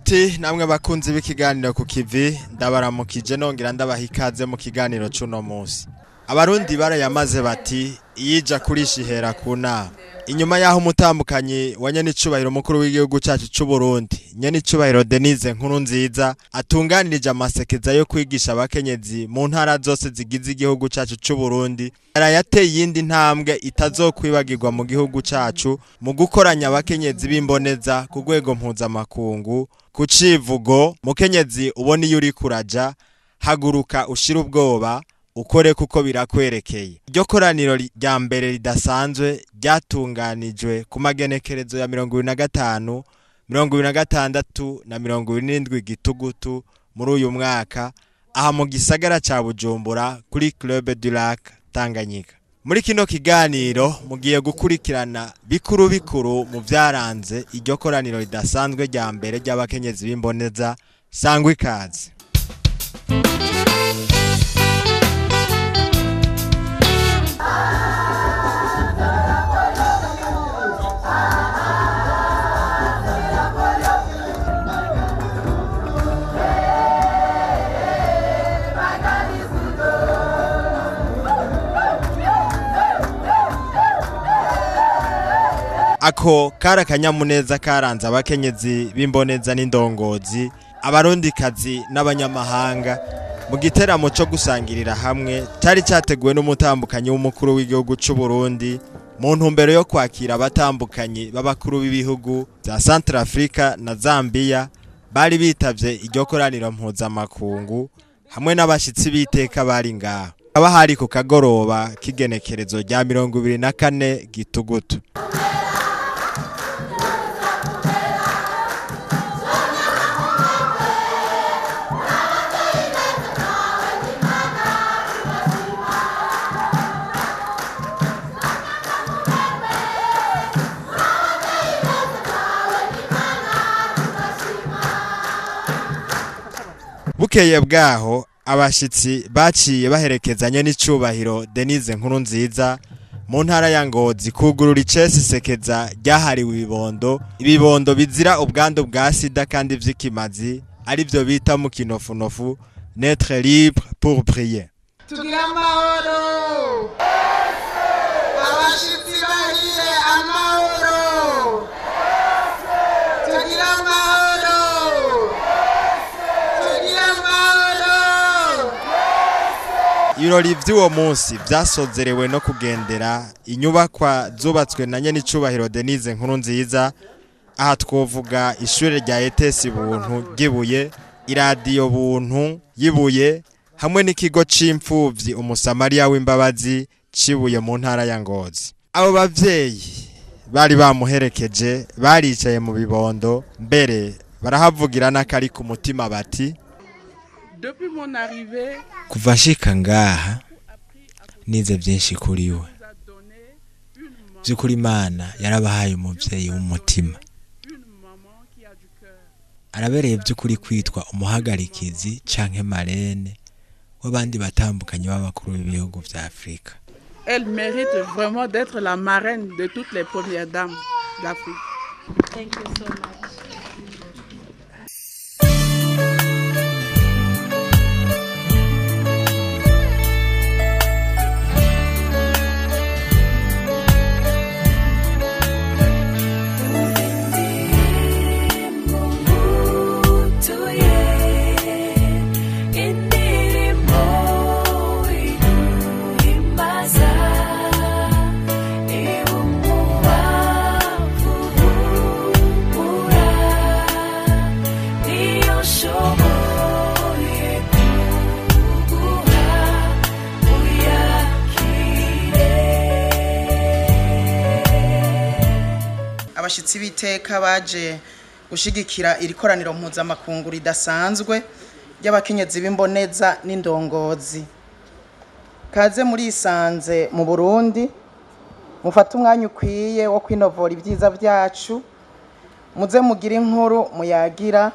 Nshuti namwe bakunzi b'ikiganiro ku KIVI ndabaramukije nongera ndabaha ikaze mu kiganiro cuno munsi. Abarundi barayamaze bati iyija kurishihera ku nama. Inyuma yaho umutambukanyi wa Nyenicubahiro Umukuru w'igihugu cyacu c'u Burundi, Nyenicubahiro Dénise NKURUNZIZA atunganirije amasekeza yo kwigisha abakenyezi mu ntara zose zigize igihugu cyacu c'u Burundi. Yarayateye iyindi ntambwe itazokwibagirwa mu gihugu cyacu mu gukoranya abakenyezi b'imboneza ku rwego mpuzamakungu ku civugo Mukenyezi ubona uriko uraja, haguruka ushire ubwoba, ukore kuko birakwerekeye. Iryo koraniro rya mbere ridasanzwe ryatunganijwe ku magenekerezo ya 25, 26 na 27 gitugutu muri uyu mwaka aha mu gisagara ca Bujumbura kuri Club du Lac Tanganyika. Muri kino kiganiro mugiye gukurikirana bikuru bikuru mu vyaranze iryo koraniro ridasanzwe rya mbere ry'abakenyezi b'imboneza. Sangwa ikaze. Ako kara kanyamuneza karanze abakenyezi b'imboneza n'indongozi, abarundikazi n'abanyamahanga mu giteramo cyo gusangirira hamwe cyari cyateguwe n'umutambukanyi w'umukuru w'igihugu cy'u Burundi mu ntumbero yo kwakira abatambukanyi b'abakuru b'ibihugu bya Centrafrica na Zambia bari bitavye iryo koraniro mpuzamakungu hamwe n'abashitsi biteka bari ngaho. Aba hari ku kagoroba k'igenekerezo rya 24 gitugutu. Bukeye bwaho abashitsi baciye baherekeza Nyenicubahiro Dénise NKURUNZIZA mu ntara ya Ngozi kugurura icesi sekeza ryahariwe ibibondo bizira ubwandu bwa sida kandi vy'ikimazi ari byo bita mu kinofunofu Netre libre pour prier. Tugira amahoro abashitsi bahiye amahoro tugira amahoro Ibirori vy'uwo munsi vyasozerewe no kugendera inyubakwa zubatswe na Nyenicubahiro Dénise NKURUNZIZA. Aha twovuga ishure rya ETS buntu gibuye, iradiyo buntu yibuye hamwe n'ikigo c'imfuvyi umusamariya w'imbabazi cibuye mu ntara ya Ngozi. Abo bavyeyi bari bamuherekeje baricaye mu bibondo, mbere barahavugira n'akari ku mutima bati kuva ashika ngaha nize byinshi kuri we. By'ukuri Imana yarabahaye umuvyeyi w'umutima, arabereye by'ukuri kwitwa umuhagarikizi canke marene w'abandi batambukanyi b'abakuru b'ibihugu vya Afrika. Elle mérite vraiment d'être la marraine de toutes les premières dames d'Afrique. Thank you so much. Abashitsi biteka baje gushigikira iri koraniro mpuzamakungu ridasanzwe ry'abakenyezi b'imboneza n'indongozi. Kaze muri isanze mu Burundi, mufata umwanya ukwiye wo kwinovora ibyiza byacu, muze mugira inkuru muyagira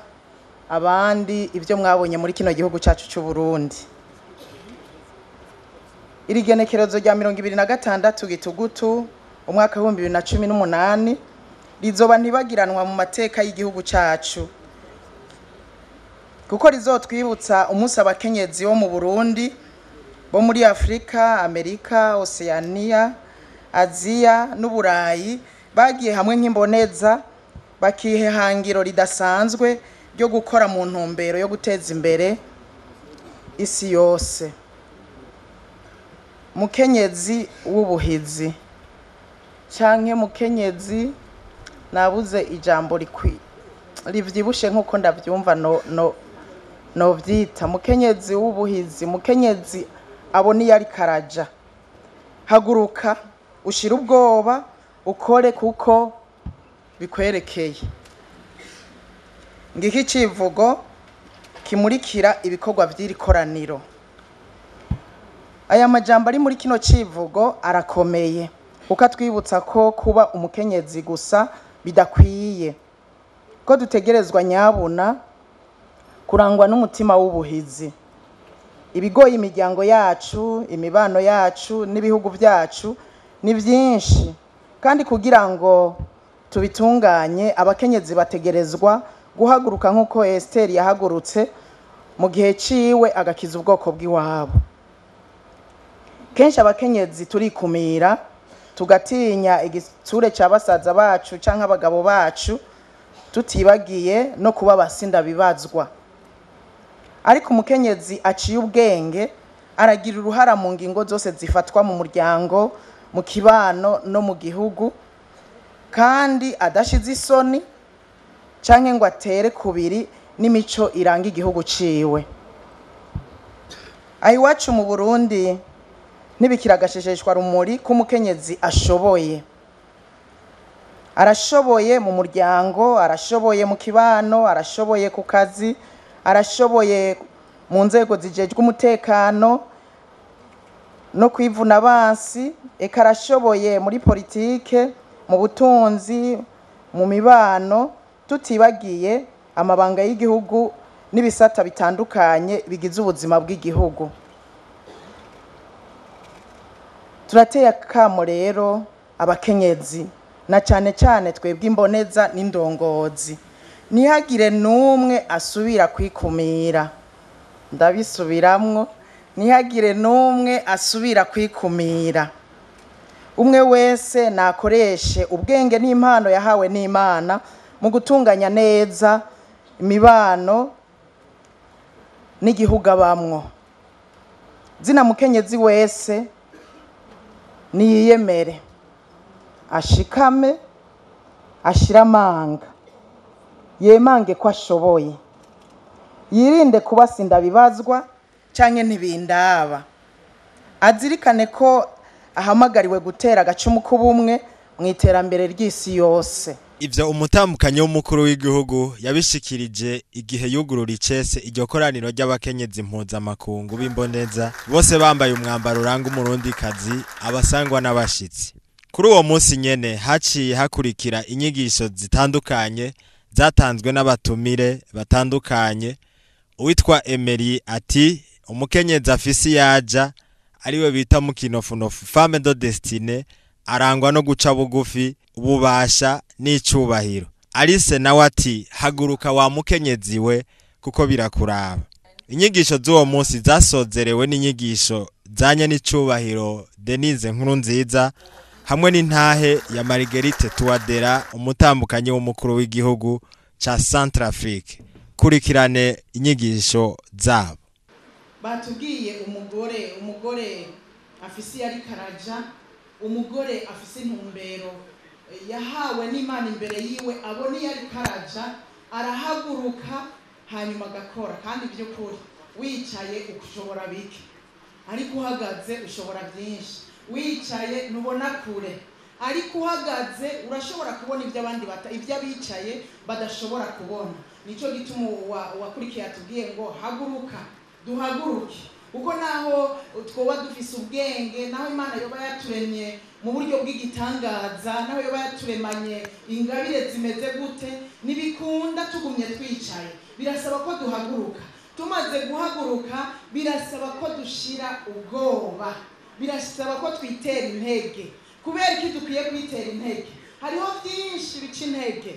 abandi ibyo mwabonye muri kino gihugu cyacu cy'u Burundi. Iri genekerezo rya 26 gitugutu umwaka wa 2018 rizoba ntibagiranwa mu mateka y'igihugu cyacu kuko rizotwibutsa umunsi abakenyezi bo mu Burundi, bo muri Afrika, Amerika, Oceania, Aziya n'Uburayi bagiye hamwe nk'imboneza bakihehangiro ridasanzwe ryo gukora mu ntumbero yo guteza imbere isi yose. Mukenyezi w'ubuhizi canke mukenyezi, nabuze ijambo rivyibushe nkuko ndavyumva no vyita mukenyezi w'ubuhizi, mukenyezi abona iyo ariko araja. Haguruka, ushire ubwoba, ukore kuko bikwerekeye. Ngiki civugo kimurikira ibikorwa vy'iri koraniro. Aya majambo ari muri kino civugo arakomeye, ukatwibutsa ko kuba umukenyezi gusa bidakwiye, ko dutegerezwa nyabuna kurangwa n'umutima w'ubuhizi. Ibigoye imiryango yacu, imibano yacu n'ibihugu byacu ni byinshi, kandi kugira ngo tubitunganye abakenyezi bategerezwa guhaguruka nk'uko Esther yahagurutse mu gihe ciwe agakiza ubwoko bw'iwabo. Kenshi abakenyezi turikumira, tugatinya igitsure cya basaza bacu canke abagabo bacu, tutibagiye no kuba basinda bibazwa. Ariko umukenyezi aciye ubwenge aragira uruhara mu ngingo zose zifatwa mu muryango, mu kibano no mu gihugu, kandi adashize isoni canke ngo atere kubiri n'imico iranga igihugu ciwe. Iwacu mu Burundi ntibikiragashesheshwa rumuri ko umukenyezi ashoboye. Arashoboye mu muryango, arashoboye mu kibano, arashoboye ku kazi, arashoboye mu nzego zijejwe umutekano no kwivuna abansi, eka arashoboye muri politike, mu butunzi, mu mibano, tutibagiye amabanga y'igihugu n'ibisata bitandukanye bigize ubuzima bw'igihugu. Turateye akamo rero abakenyezi, na cyane cyane twebwe imboneza n'indongozi, ntihagire n'umwe asubira kwikumira. Ndabisubiramwo, ntihagire n'umwe asubira kwikumira. Umwe wese nakoreshe ubwenge n'impano yahawe n'Imana mu gutunganya neza imibano n'igihugu abamwo. Zina mukenyezi wese niyemere, ashikame, ashira amanga, yemange ko ashoboye, yirinde kubasinda bibazwa canke ntibindaba, azirikane ko ahamagariwe gutera agacumu k'ubumwe mu iterambere ry'isi yose. Ivyo umutambukanyi w'umukuru w'igihugu yabishikirije igihe yugurura icese iryo koraniro ry'abakenyezi mpuzamakungu b'imboneza, bose bambaye umwambaro uranga umurundikazi, abasangwa n'abashitsi. Kuri uwo munsi nyene haciye hakurikira inyigisho zitandukanye zatanzwe n'abatumire batandukanye. Uwitwa Emery ati umukenyezi afisi yaja ariwe bita mukinofunofu femme de destine, arangwa no guca bugufi, ububasha n'icubahiro. Alice nawe ati haguruka wa mukenyezi we kuko birakuraba. Inyigisho z'uwo munsi zasozerewe n'inyigisho za Nyenicubahiro Dénise NKURUNZIZA hamwe n'intahe ya Marguerite Touadera, umutambukanyi w'umukuru w'igihugu ca Centrafrique. Kurikirane inyigisho zabo. Batubwiye umugore afisi yari karaja, umugore afisi intumbero yahawe n'Imana imbere yiwe, abona yari karaja, arahaguruka hanyuma agakora. Kandi by'ukuri wicaye ushobora bike, ariko uhagaze ushobora byinshi. Wicaye ntubona kure, ariko uhagaze urashobora kubona ibyo abicaye badashobora kubona. Nico gituma wakurikiye atubwiye ngo haguruka, duhaguruke. Uko naho twoba dufise ubwenge, naho Imana yoba yaturemye mu buryo bw'igitangaza, naho yoba yaturemanye ingabire zimeze gute, nibikunda tugumye twicaye. Birasaba ko duhaguruka. Tumaze guhaguruka birasaba ko dushira ubwoba, birasaba ko twitera intege. Kubera iki dukwiye kwitera intege? Hariho byinshi bica intege,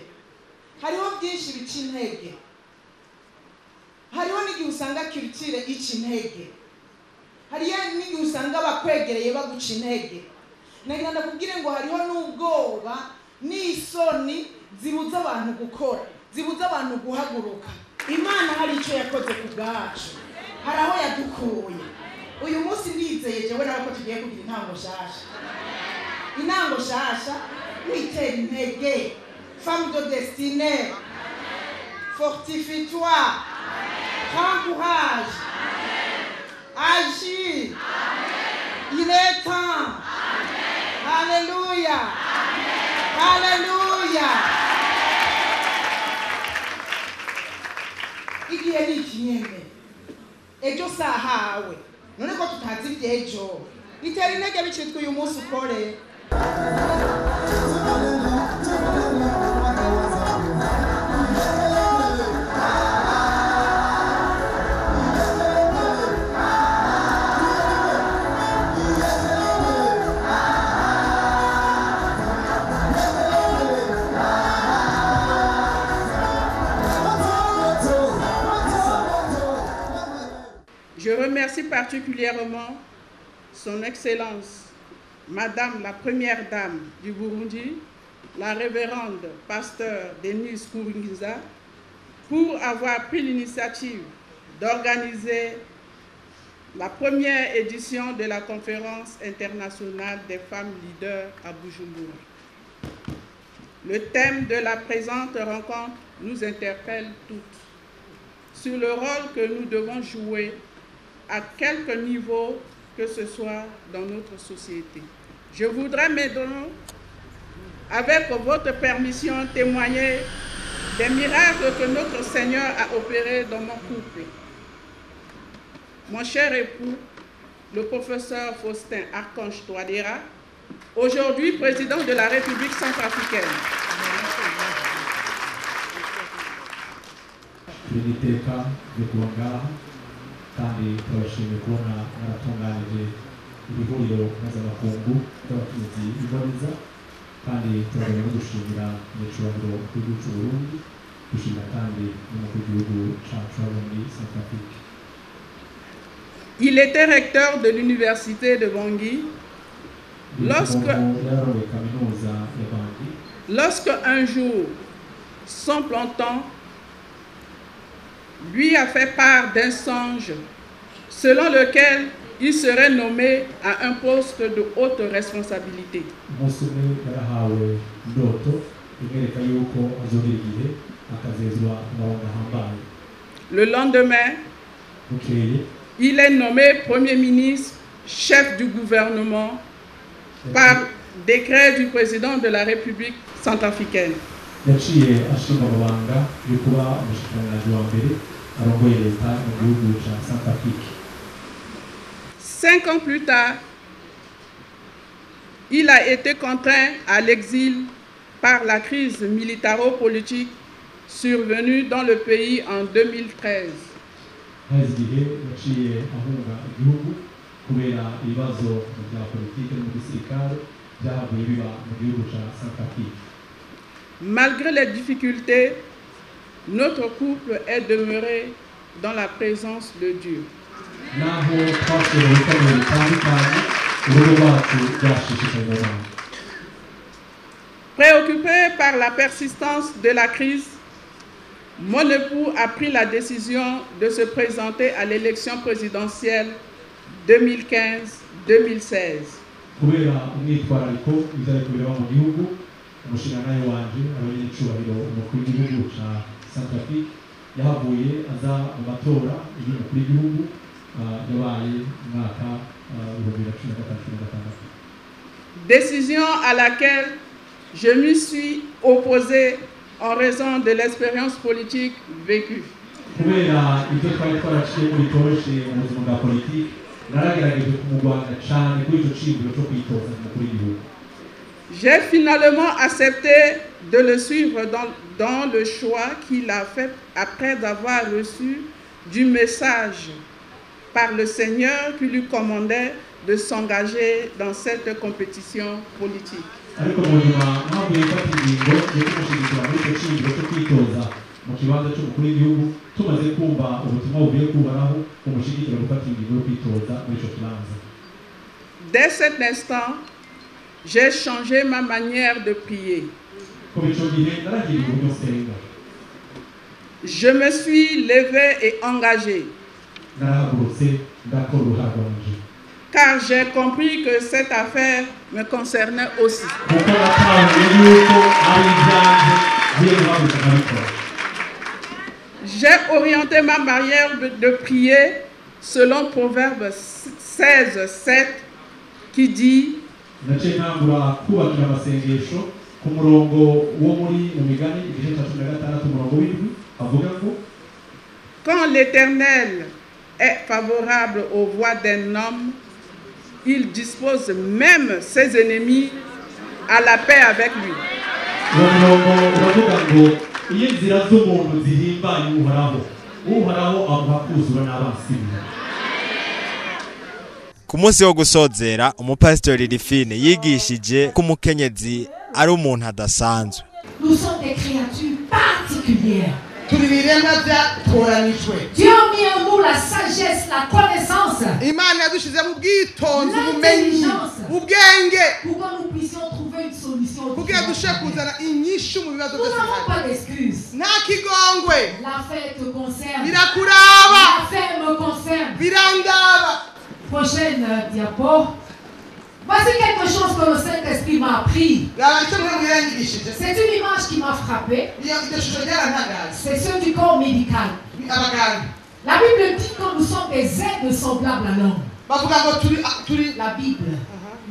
hariho byinshi bica intege, hariho usanga culture ica intege, hariyo n'igihe usanga abakwegereye baguca intege. Nagira ndakubwire ngo hariho n'ubwoba n'isoni zibuza abantu gukora, zibuza abantu guhaguruka. Imana hari icyo yakoze ku bwacu, hari aho yadukuye. Uyu munsi ndizeye jewe nawe ko tugiye kugira intango nshasha, intango nshasha. Witera intege, femme de destinée, fortifie-toi, prends courage, agis, il est temps. Alléluia, alléluia. Igihe ni ikinyene, ejo sahawe, none ko tutazi iby'ejo. Itera intege bicitwa uyu munsi ukore. Je remercie particulièrement Son Excellence, Madame la Première Dame du Burundi, la révérende pasteur Dénise NKURUNZIZA, pour avoir pris l'initiative d'organiser la première édition de la conférence internationale des femmes leaders à Bujumbura. Le thème de la présente rencontre nous interpelle toutes sur le rôle que nous devons jouer à quelque niveau que ce soit dans notre société. Je voudrais maintenant, avec votre permission, témoigner des miracles que notre Seigneur a opérés dans mon couple. Mon cher époux, le professeur Faustin Archange Touadéra, aujourd'hui président de la République centrafricaine. kandi turashimye kubona mwaratunganije ihuriro mpuzamakungu ry'abakenyezi b'iboneza, kandi turagomba no gushimira Nyenicubahiro w'igihugu cy'u Burundi, gushimira kandi n'umukuru w'igihugu cyacu hano muri Centrafrique. Il était recteur de l'université de Bangui lorsque un jour, son plantant lui a fait part d'un songe selon lequel il serait nommé à un poste de haute responsabilité. Le lendemain, il est nommé Premier ministre, chef du gouvernement, par décret du président de la République centrafricaine. 5 ans plus tard, il a été contraint à l'exil par la crise militaro-politique survenue dans le pays en 2013. Malgré les difficultés, notre couple est demeuré dans la présence de Dieu. Préoccupé par la persistance de la crise, mon époux a pris la décision de se présenter à l'élection présidentielle 2015-2016. umushingantahe wanje ari Nyenicubahiro Umukuru w'igihugu ca Centrafrique yahavuye aza mu matora y'umukuru w'igihugu yabaye umwaka 2016. Décision à laquelle je me suis opposé en raison de l'expérience politique vécue. Kubera ibyo twari twaraciye muri toroshe mu buzima bwa politiki, naragerageje kumugwanya cyane kuri ico ciburo cyo kwitoza umukuru w'igihugu. J'ai finalement accepté de le suivre dans le choix qu'il a fait après avoir reçu du message par le Seigneur qui lui commandait de s'engager dans cette compétition politique. mu kibanza cy'umukuru w'igihugu tumaze kumva ubutumwa bugiye kubaraho umushigikira gufata ingingo yo kwitoza muri ico kibanza. Dès cet instant, j'ai changé ma manière de prier. Kuva ico gihe naragira uburyo nsenga. Je me suis levé et engagé. Narahagurutse ndakora uruhara rwanje. Car j'ai compris que cette affaire me concernait aussi. Kuko natahuye yuko ari ibyanjye biye guhaguruka nkabikora. J'ai orienté ma manière de prier selon Proverbe 16:7 qui dit naciye ntangura kubakira amasengesho ku murongo wo muri mu migani igice cya 16 umurongo w'indwi avuga ngo quand l'Éternel est favorable aux voies d'un homme, il dispose même ses ennemis à la paix avec lui. uwo murongo uravuga ngo iyo inzira z'umuntu zihimbaye uhoraho amuha kuzura n'abansi be. Ku munsi wo gusozera umupasitori Rifine yigishije ko umukenyezi ari umuntu adasanzwe. Nous sommes des créatures particulières. turi biremwa byatoranijwe. Dieu a mis en nous la sagesse, la connaissance, Imana yadushizemo ubwitonzi, ubumenyi, ubwenge pour que nous puissions trouver une solution. kugira dushobore kuzana inyishu mu bibazo Nous byose n'avons bihari. pas d'excuses. Nta kigongwe, L'affaire te concerne. birakuraba, L'affaire me concerne. birandaba. Prochaine diapo. Voici quelque chose que le Saint-Esprit m'a appris. Raba icyo mwe mwirangirishije. C'est une image qui m'a frappé. Iyo idashusho ryarantangaje. C'est ceux du corps médical. Abaganga La Bible dit que nous sommes des êtres semblables à l'homme. bavuga ngo turi La Bible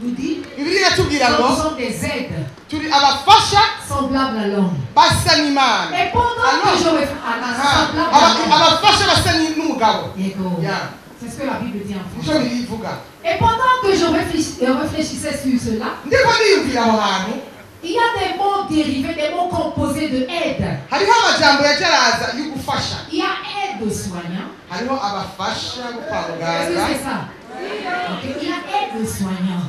nous dit Bibiliya iratubwira que ngo nous sommes des êtres turi abafasha semblables à l'homme. basa n'Imana. Et pendant que je semblable à l'homme. Abafasha basa n'umugabo. Yego. Yeah. C'est ce que la Bible dit en Nicyo français. bivuga. Et pendant que je réfléchissais sur cela, Ndiko niyumvira aho hantu il y a des mots dérivés, des mots composés de aide. hariho amajambo yajaraza yo gufasha. Il y a aide soignant. Hariho abafasha bo kwa Est-ce que muganga, c'est ça? Ok. Il y a aide soignant.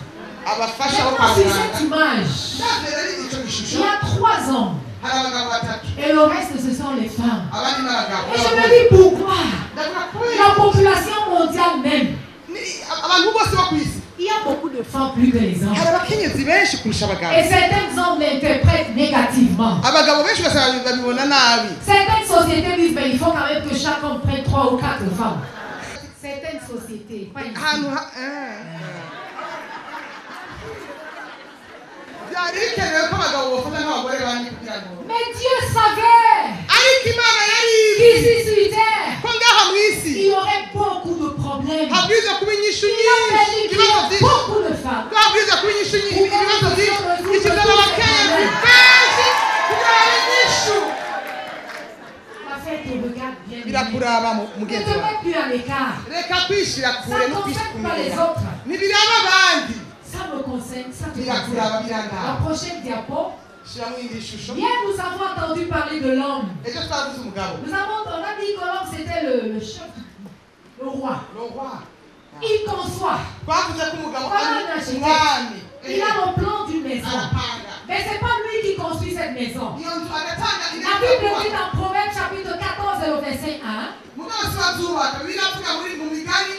abafasha bo kwa Maintenant, sur muganga. cette image, Ndabwira ari icyo il gishusho. y a 3 hommes. Hari abagabo batatu, Et le reste, ce sont les femmes. abandi n'abagabo. Et je me dis pourquoi? Ndavuga kubera La population mondiale même, abantu bose bo ku isi il y a beaucoup de femmes plus que les hommes. hari abakenyezi benshi kurusha abagabo. Et certains hommes l'interprètent négativement. Abagabo benshi ugasanga babibona nabi. Certaines sociétés disent mais il faut quand même que chaque homme prenne 3 ou 4 femmes. Certaines sociétés, pas ici. Ahantu byari bikenewe ko abagabo bafata n'abagore bandi kugira ngo Mais Dieu savait ariko Imana yari qu'ici sur terre, ko ngaha mu isi il y aurait beaucoup de problèmes. habwiza kuba inyishu Il a nyinshi, fallu qu'il y ibibazo ait byinshi. beaucoup de femmes. Habwiza kuba inyishu nyinshi, ibibazo byinshi. Ikizana abakenyezi benshi kugira ngo inyishu. La fête te regarde bien. Birakuraba Ne mugenzi te wawe. mets plus à l'écart. Reka kwishira Ça kure ne no concerne pas les kwishikumira. autres. Ntibiraba abandi. Ça me concerne, ça te Birakuraba concerne. La birangaba. prochaine diapo. Shiramo indi shusho. Hier, nous avons entendu parler de l'homme. Ejo twavuze umugabo. On a dit que l'homme c'était le chef, le roi. Le roi. Il conçoit. Twavuze ko umugabo Voilà ari un architecte. umwami. Il a le plan d'une maison. Arapanga. Mais c'est pas lui qui construit cette maison. Iyo nzu agatanga La Bible dit dans Proverbe chapitre 14 et le verset 1. mugabo siwazubaka biravuga muri mu migani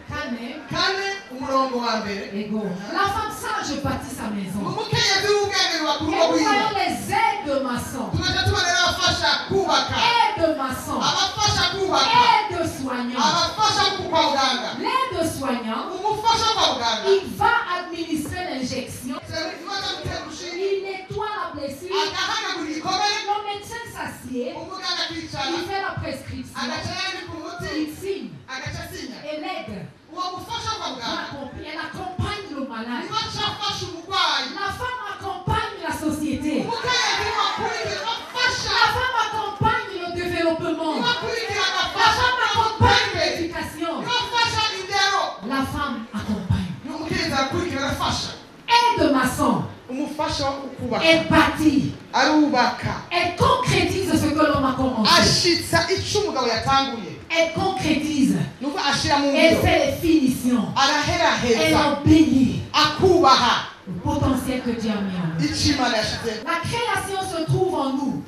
14 umurongo wa mbere. Ego. La femme sage bâtit sa maison. Umukenyezi w'ubwenge wa Et kurugo nous wiwe. voyons les aides de maçon. Tunaja tubonera abafasha kubaka. Aide maçon. Abafasha kubaka. Aide soignant. Abafasha kwa muganga. L'aide soignant, Umufasha kwa muganga. il va administrer l'injection. Ikibazo gutera urushinge. Il nettoie la blessure. Agahanagura igikomere. Le médecin s'assied. Umuganga akicara. Il fait la prescription. Agaca yandika umuti. Il signe. Agaca asinya. Et l'aide. Uwo mufasha kwa muganga. Elle accompagne le malade. Niba acafasha umurwayi. La femme accompagne la société. Umukenyezi wakurikira afasha. La femme accompagne le développement. Wakurikira La agafasha. femme accompagne l'éducation. Afasha indero. La femme accompagne. Umukenyezi akurikira afasha. Aide maçon. Umufasha wo kubaka. Elle bâtit. Arubaka. Elle concrétise ce que l'homme a commencé. Ashitsa icyo umugabo yatanguye. Elle concrétise. Nuko ashira mu Elle ngiro. fait les finitions. Elle Araheraheza. embellit Akubaha. le potentiel que Dieu a mis en nous. Icyo Imana yashize. La création se trouve en nous.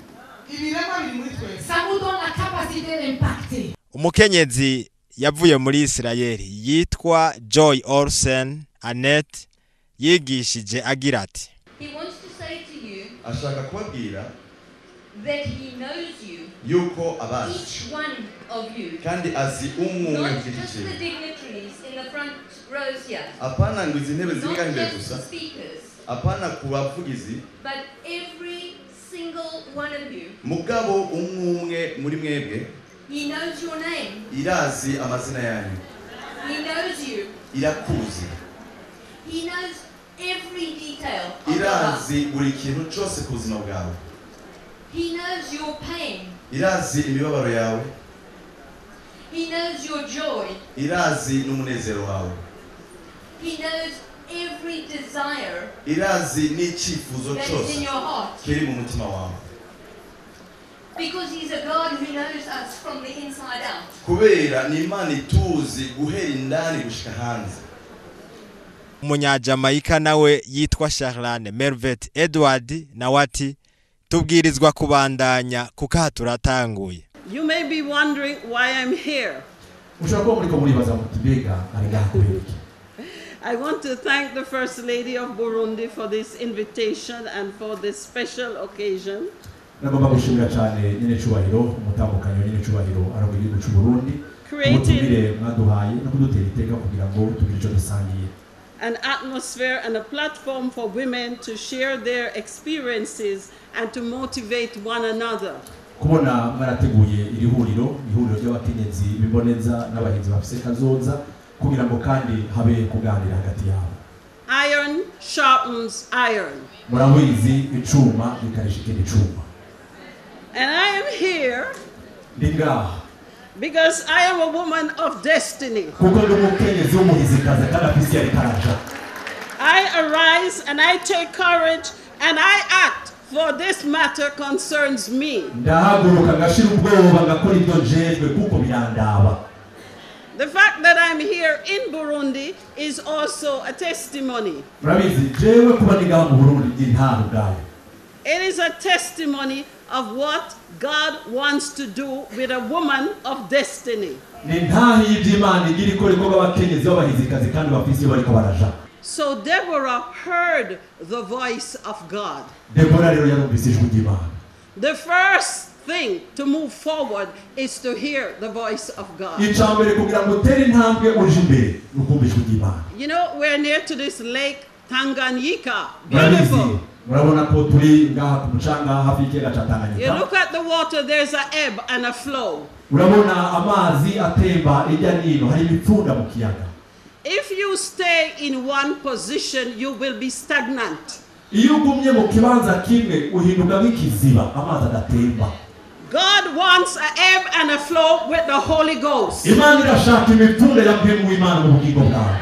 Ça vous donne la capacité d'impacter. Umukenyezi yavuye muri Isirayeli yitwa Joy Olsen Annette yigishije agira ati He wants to say to you ashaka kubabwira that he knows you, yuko abazi each one of you, kandi azi umwe not ku giti just the cye dignitaries in the front rows here, apana ngo izi ntebe not zingahe imbere just gusa the speakers, apana ku bavugizi but every single one of you. mugabo umwe muri mwebwe He knows your name. irazi amazina yanyu He knows you. irakuzi He knows every detail of your life. irazi buri kintu cyose ku buzima bwawe He knows your pain. irazi imibabaro yawe He knows your joy. irazi n'umunezero wawe He knows every desire irazi n'icyifuzo that is in cyose your heart. kiri mu mutima wawe Because he's a God who knows us from the inside out. kubera ni Imana ituzi guhera indani gushika hanze Umunyajamayika nawe yitwa Charlane Mervet Edward nawe ati tubwirizwa kubandanya kuko aha turatanguye. You may be wondering why I'm here. ushobora kuba muriko muribaza muti mbega ari ngaha kubera iki? I want to thank the First Lady of Burundi for this invitation and for this special occasion. nagomba gushimira cyane Nyenicubahiro umutambukanyi wa Nyenicubahiro arongoye igihugu cy'u Burundi ubutumire mwaduhaye no kudutera iteka kugira ngo tugire icyo dusangiye. An atmosphere and a platform for women to share their experiences and to motivate one another. kubona mwarateguye iri ihuriro ry'abakenyezi b'imboneza n'abahinzi bafise kazoza kugira ngo kandi habe kuganira hagati yabo. Iron sharpens iron. murabizi icuma gikarisha ikindi cuma. And I am here ndi ngaha because I am a woman of destiny. kuko ndi umukenyezi w'umuhizikazi kandi afise yari karaja. I arise and I take courage and I act, for this matter concerns me. ndahaguruka ngashira ubwoba ngakora ibyo njejwe kuko birandaba. The fact that I'm here in Burundi is also a testimony. murabizi jewe kuba ndi ngaha mu Burundi ndi ntaho bwayo. It is a testimony of what God wants to do with a woman of destiny. ni ntaho y'Imana igira ikora ikorwa abakenyezi b'abahizikazi kandi bafise iyo bariko baraja. So Deborah heard the voice of God. Deborah rero yarumvise ijwi ry'Imana. The first thing to move forward is to hear the voice of God. icambere kugira ngo utere intambwe uje imbere nukumva ijwi ry'Imana. You know, we're near to this lake Tanganyika. murabizi Beautiful. murabona ko turi ngaha ku mucanga hafi y'ikiyaga ca You Tanganyika. look at the water, there's an ebb and a flow. urabona amazi atemba ijya nino hari imipfunda mu kiyaga. If you stay in one position, you will be stagnant. iyo ugumye mu kibanza kimwe uhinduka nk'ikiziba amazi adatemba. God wants an ebb and a flow with the Holy Ghost. Imana irashaka imipfunda ya mpemu w'Imana mu bugingo bwawe.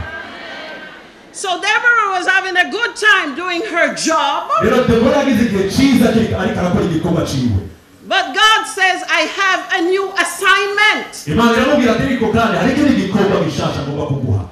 So Deborah was having a good time doing her job. rero Deborah yagize igihe cyiza ariko arakora igikorwa ciwe. But God says, I have a new assignment. Imana iramubwira ati ariko kandi hari ikindi gikorwa gishasha ngomba kuguha.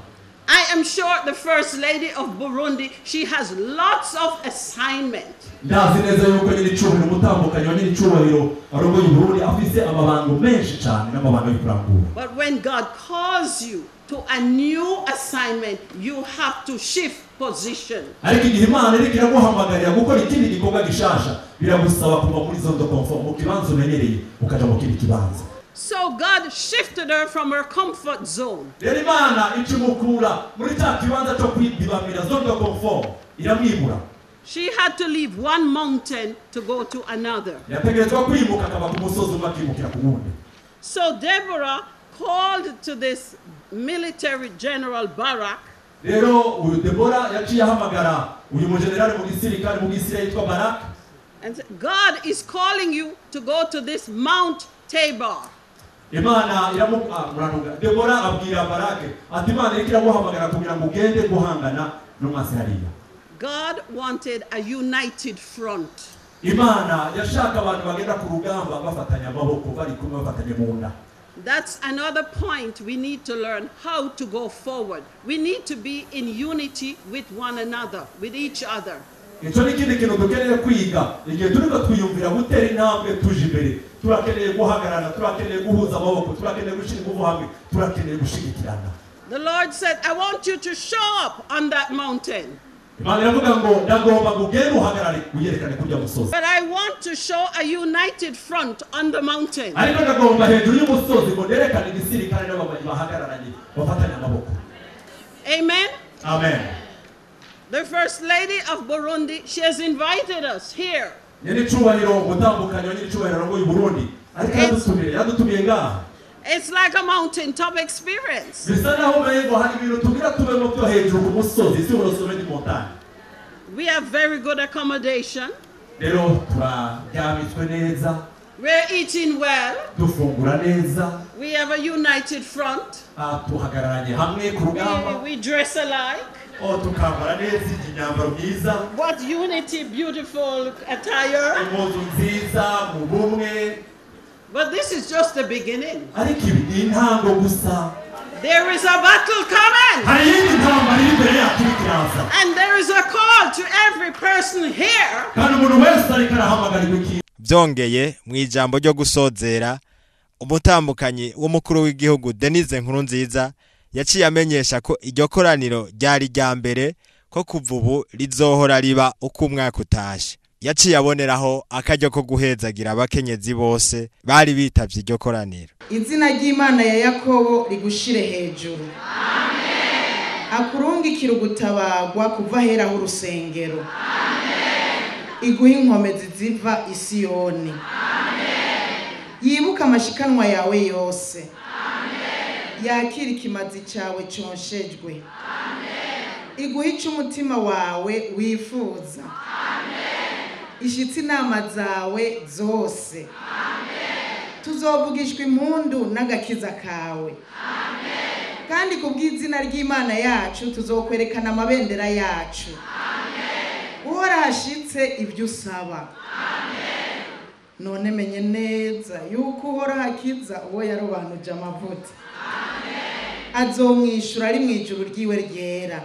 I am sure the First Lady of Burundi, she has lots of assignment. ndazi neza yuko Nyenicubahiro umutambukanyi wa Nyenicubahiro arongoye Burundi afise amabango menshi cyane n'amabango yo kurangura. But when God calls you to a new assignment, you have to shift position. ariko igihe Imana iriko iraguhamagarira gukora ikindi gikorwa gishasha biragusaba kuva muri zone de confort mu kibanza umenyereye ukaja mu kindi kibanza. So God shifted her from her comfort zone. rero Imana icumukura muri cya kibanza cyo kwidibamira zone de confort iramwimura. She had to leave one mountain to go to another. yategerezwa kwimuka akava ku musozi umwe akimukira ku wundi. So Deborah called to this military general Barak. rero uyu Deborah yaciye ahamagara uyu mujenerali mu gisirikare mu Gisirayeli yitwa Barak. And said, God is calling you to go to this Mount Tabor. Imana iramuranunga. Deborah abwira Barake ati Imana iriko iraguhamagara kugira ngo ugende guhangana n'umwasi hariya. God wanted a united front. Imana yashaka abantu bagenda ku rugamba bafatanya amaboko bari kumwe bafatanye mu nda. That's another point we need to learn how to go forward. We need to be in unity with one another, with each other. Ico ni ikindi kintu dukeneye kwiga igihe turiko twiyumvira gutera intambwe tuje imbere turakeneye guhagarara turakeneye guhuza amaboko turakeneye gushira ingufu hamwe turakeneye gushigikirana. The Lord said, I want you to show up on that mountain. Imana iravuga ngo ndagomba kugenda uhagarare uyerekane kujya musozi. But I want to show a united front on the mountain. Ariko ndagomba hejuru y'umusozi ngo nderekane igisirikare n'ababayi bahagararanye bafatanya amaboko. Amen. Amen. The First Lady of Burundi, she has invited us here. Nyenicubahiro umutambukanyi Nyenicubahiro y'u Burundi ariko yadutumiye ngaha. It's like a mountaintop experience. We have very good accommodation. We're eating well. We have a united front. We dress alike. What unity, beautiful attire. But this is just the beginning. There is a battle coming. And there is a call to every person here. Byongeye mu ijambo ryo gusozera umutambukanyi w'umukuru w'igihugu Dénise NKURUNZIZA yaciye amenyesha ko iryo koraniro ryari rya mbere ko kuva ubu rizohora riba uko umwaka utashe. Yaciye aboneraho akaryo ko guhezagira abakenyezi bose bari bitavye iryo koraniro. Izina ry'Imana ya Yakobo rigushire hejuru. Amen. Akurungikira ugutabagwa kuva hera h'urusengero. Amen. Iguha inkomezi ziva Isiyoni. Amen. Yibuka amashikanwa yawe yose. Amen. Yakira ikimazi cawe conshejwe. Amen. Iguha ico umutima wawe wifuza. Ishitsi inama zawe zose. Amen. Tuzovugishwa impundu n'agakiza kawe. Amen. Kandi kubw'izina ry'Imana yacu tuzokwerekana amabendera yacu. Amen. Uhora hashitse ibyo usaba. Amen. None menye neza yuko uhora hakiza uwo yarobanuje amavuta. Amen. Azomwishura ari mwijuru ryiwe ryera.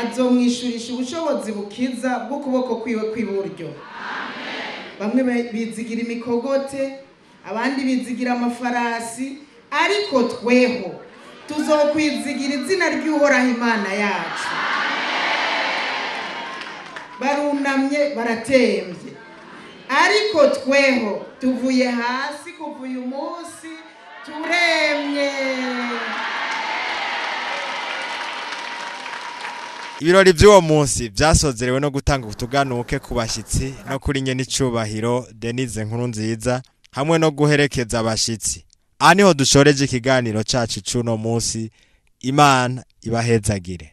Azomwishurisha ubushobozi bukiza bw'ukuboko kwiwe kw'iburyo. Bamwe bizigira imikogote, abandi bizigira amafarasi, ariko tweho tuzokwizigira izina ry'Uhoraho Imana yacu. Barunamye baratemvye, ariko tweho tuvuye hasi kuva uyu munsi turemye. Ibirori by'uwo munsi byasozerewe no gutanga utuganuke ku bashitsi no kuri Nyenicubahiro Dénise NKURUNZIZA hamwe no guherekeza abashitsi. Aha niho dushoreje ikiganiro cacu cuno munsi. Imana ibahezagire.